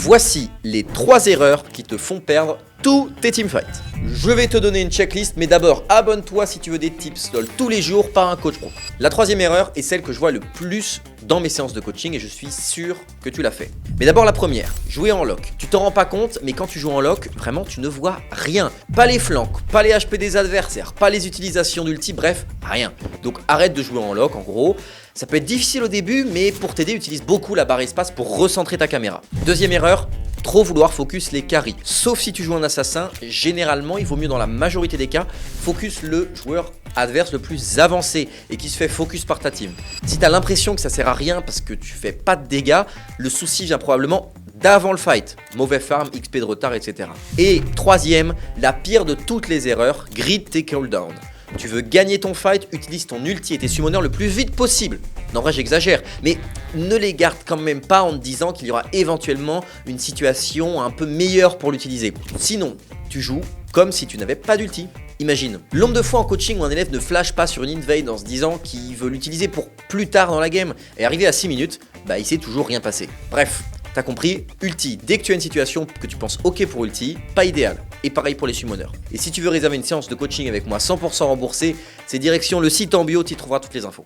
Voici les 3 erreurs qui te font perdre tous tes teamfights. Je vais te donner une checklist, mais d'abord abonne-toi si tu veux des tips LOL tous les jours par un coach pro. La 3e erreur est celle que je vois le plus dans mes séances de coaching et je suis sûr que tu l'as fait. Mais d'abord la première, jouer en lock. Tu t'en rends pas compte, mais quand tu joues en lock, vraiment tu ne vois rien. Pas les flanks, pas les HP des adversaires, pas les utilisations d'ulti, bref, rien. Donc arrête de jouer en lock en gros. Ça peut être difficile au début, mais pour t'aider, utilise beaucoup la barre espace pour recentrer ta caméra. 2e erreur, trop vouloir focus les carries. Sauf si tu joues en assassin, généralement, il vaut mieux dans la majorité des cas, focus le joueur adverse le plus avancé et qui se fait focus par ta team. Si tu as l'impression que ça sert à rien parce que tu fais pas de dégâts, le souci vient probablement d'avant le fight. Mauvais farm, XP de retard, etc. Et 3e, la pire de toutes les erreurs, grid tes cooldowns. Tu veux gagner ton fight, utilise ton ulti et tes summoners le plus vite possible. Non, en vrai, j'exagère, mais ne les garde quand même pas en te disant qu'il y aura éventuellement une situation un peu meilleure pour l'utiliser. Sinon, tu joues comme si tu n'avais pas d'ulti. Imagine, le nombre de fois en coaching où un élève ne flash pas sur une invade en se disant qu'il veut l'utiliser pour plus tard dans la game et arrivé à 6 minutes, bah il s'est toujours rien passé. Bref, t'as compris, ulti, dès que tu as une situation que tu penses ok pour ulti, pas idéal. Et pareil pour les summoners. Et si tu veux réserver une séance de coaching avec moi 100% remboursée, c'est direction le site en bio, tu y trouveras toutes les infos.